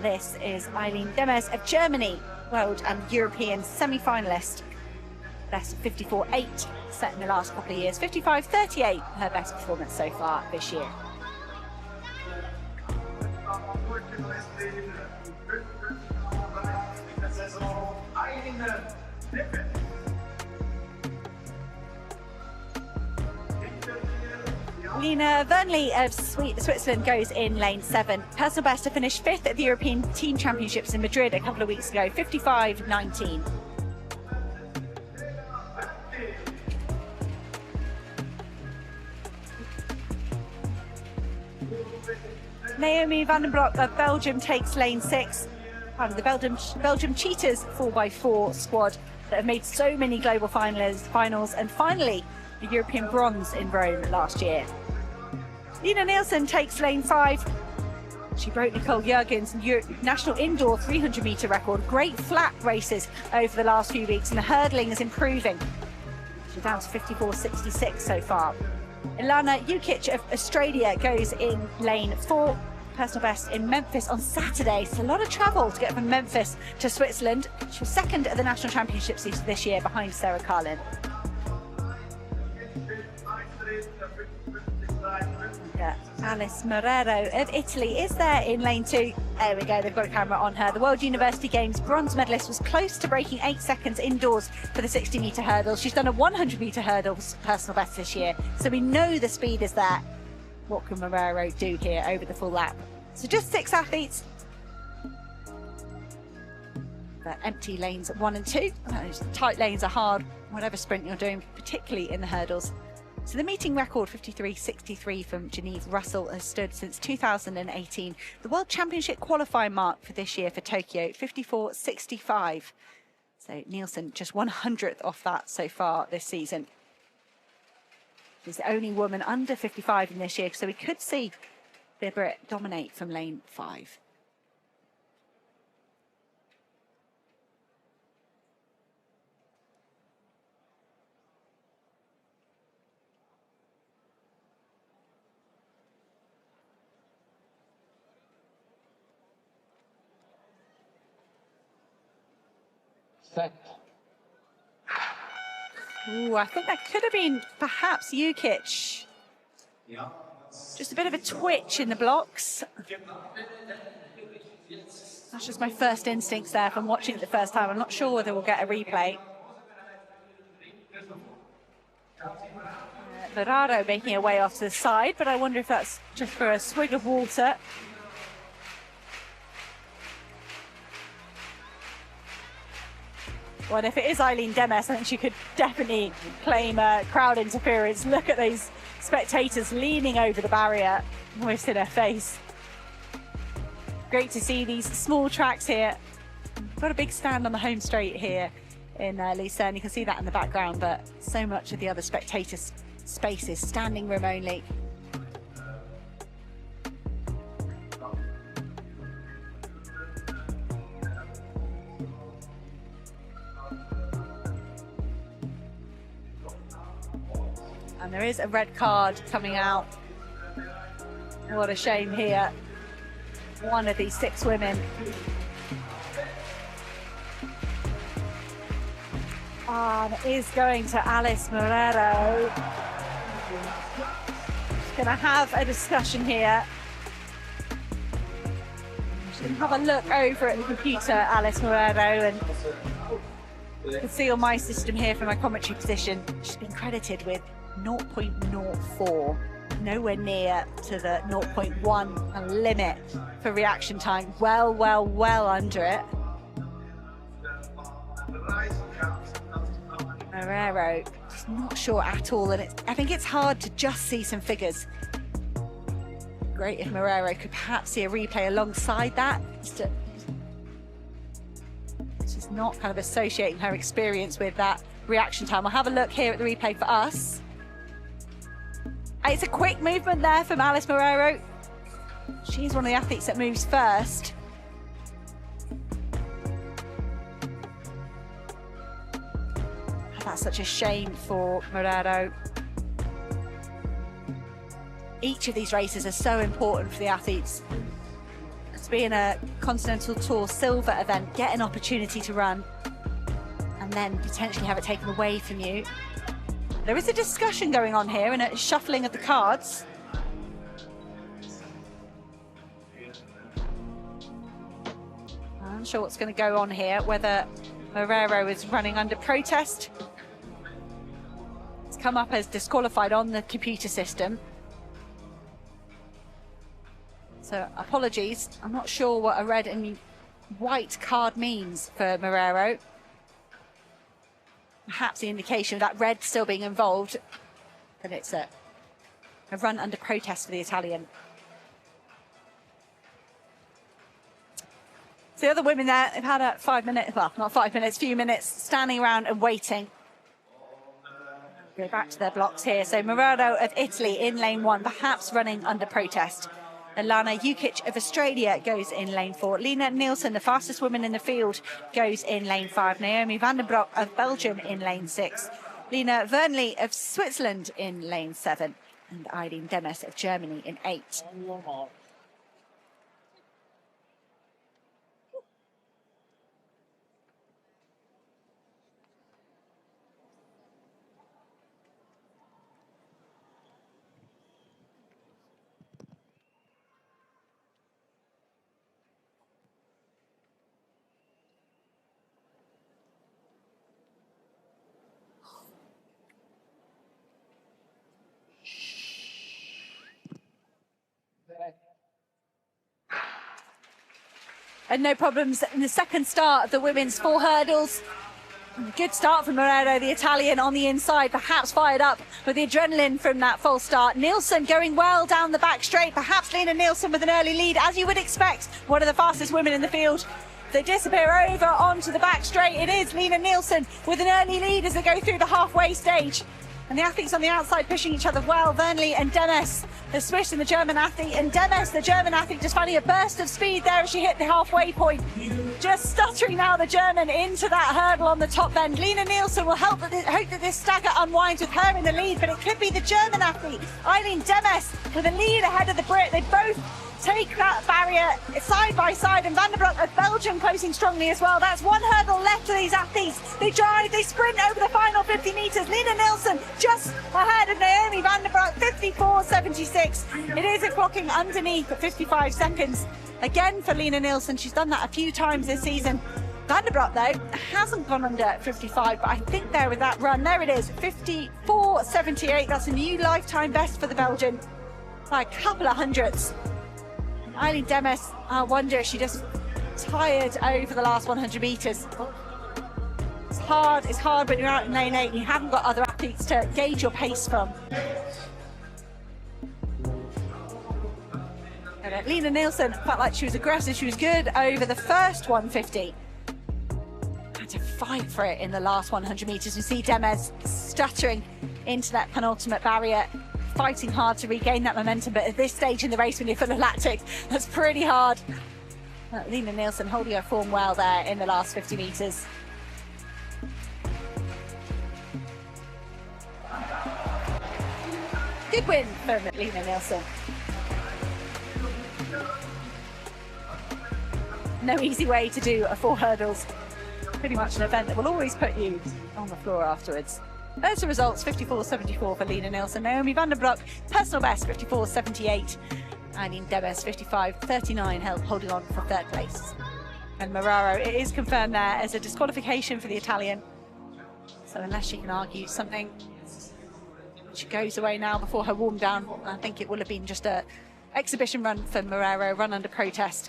this is Eileen Demes of Germany, world and European semi-finalist. Best of 54.8 set in the last couple of years. 55.38, her best performance so far this year. Lina Wernli of Switzerland goes in lane 7. Personal best to finish 5th at the European Team Championships in Madrid a couple of weeks ago, 55.19. Naomi van den Broeck of Belgium takes lane 6. Part of the Belgium Cheetahs 4x4 squad that have made so many global finals and finally the European bronze in Rome last year. Lina Nielsen takes lane 5. She broke Nicole Jurgen's national indoor 300-metre record. Great flat races over the last few weeks and the hurdling is improving. She's down to 54.66 so far. Alanah Yukich of Australia goes in lane 4. Personal best in Memphis on Saturday. So a lot of travel to get from Memphis to Switzerland. She was 2nd at the national championships this year behind Sarah Carlin. Alice Muraro of Italy is there in lane 2. There we go, they've got a camera on her. The World University Games bronze medalist was close to breaking 8 seconds indoors for the 60-metre hurdle. She's done a 100-metre hurdle personal best this year, so we know the speed is there. What can Muraro do here over the full lap? So just 6 athletes. The empty lanes 1 and 2. Those tight lanes are hard, whatever sprint you're doing, particularly in the hurdles. So the meeting record, 53.63 from Geneve Russell, has stood since 2018. The World Championship qualifying mark for this year for Tokyo, 54.65. So Nielsen just 100th off that so far this season. She's the only woman under 55 in this year, so we could see Britt dominate from lane 5. Set. Ooh, I think that could have been perhaps Yukich. Yeah. Just a bit of a twitch in the blocks. That's just my first instincts there from watching it the first time. I'm not sure whether we'll get a replay. Muraro making her way off to the side, but I wonder if that's just for a swig of water. Well, and if it is Eileen Demes, I think she could definitely claim crowd interference. Look at those spectators leaning over the barrier, almost in her face. Great to see these small tracks here. We've got a big stand on the home straight here in Luzern. You can see that in the background, but so much of the other spectator spaces, standing room only. And there is a red card coming out. What a shame here. One of these 6 women. And it is going to Alice Muraro. She's going to have a discussion here. She can have a look over at the computer, Alice Muraro, and you can see on my system here from my commentary position, she's been credited with 0.04, nowhere near to the 0.1 limit for reaction time. Well under it. Muraro, just not sure at all, and I think it's hard to just see some figures. Great if Muraro could perhaps see a replay alongside that. She's not kind of associating her experience with that reaction time. I'll have a look here at the replay for us. It's a quick movement there from Alice Muraro. She's one of the athletes that moves first. That's such a shame for Muraro. Each of these races are so important for the athletes. to be in a Continental Tour Silver event, get an opportunity to run, and then potentially have it taken away from you. There is a discussion going on here and a shuffling of the cards. I'm not sure what's going to go on here, whether Muraro is running under protest. It's come up as disqualified on the computer system. So apologies, I'm not sure what a red and white card means for Muraro. Perhaps the indication of that red still being involved, that it's a run under protest for the Italian. So the other women there, they've had a 5 minute, well, not 5 minutes, few minutes standing around and waiting. Go back to their blocks here. So Muraro of Italy in lane 1, perhaps running under protest. Alanah Yukich of Australia goes in lane 4. Lina Nielsen, the fastest woman in the field, goes in lane 5. Naomi van der Broeck of Belgium in lane 6. Lena Wernli of Switzerland in lane 7. And Eileen Demes of Germany in 8. And no problems in the second start of the women's 4 hurdles. Good start from Muraro, the Italian, on the inside, perhaps fired up with the adrenaline from that false start. Nielsen going well down the back straight, perhaps Lina Nielsen with an early lead, as you would expect, one of the fastest women in the field. They disappear over onto the back straight. It is Lina Nielsen with an early lead as they go through the halfway stage. And the athletes on the outside pushing each other well. Wernli and Demes, the Swiss and the German athlete, and Demes, the German athlete, just finding a burst of speed there as she hit the halfway point. Just stuttering now, the German, into that hurdle on the top bend. Lina Nielsen will hope that this stagger unwinds with her in the lead, but it could be the German athlete, Eileen Demes, with a lead ahead of the Brit. They both take that barrier side by side, and Van der Broeck of Belgium closing strongly as well. That's 1 hurdle left for these athletes. They drive, they sprint over the final 50 metres. Lina Nielsen just ahead of Naomi van der Broeck, 54.76. It is a clocking underneath at 55 seconds. Again for Lina Nielsen, she's done that a few times this season. Van der Broeck, though, hasn't gone under 55, but I think there with that run, there it is, 54.78. That's a new lifetime best for the Belgian by a couple of hundredths. Eileen Demes, I wonder if she just tired over the last 100 metres. It's hard when you're out in lane 8 and you haven't got other athletes to gauge your pace from. And Lina Nielsen felt like she was aggressive, she was good over the first 150. Had to fight for it in the last 100 metres. You see Demes stuttering into that penultimate barrier, fighting hard to regain that momentum, but at this stage in the race when you're full of lactic, that's pretty hard. Lina Nielsen holding her form well there in the last 50 metres. Good win for Lina Nielsen. No easy way to do a 4 hurdles. Pretty much an event that will always put you on the floor afterwards. Those are results, 54.74 for Lina Nielsen. Naomi van der Broeck, personal best, 54.78. Eileen Demes, 55.39, holding on for 3rd place. And Muraro, it is confirmed there as a disqualification for the Italian. So unless she can argue something, she goes away now before her warm down. I think it will have been just a exhibition run for Muraro, run under protest.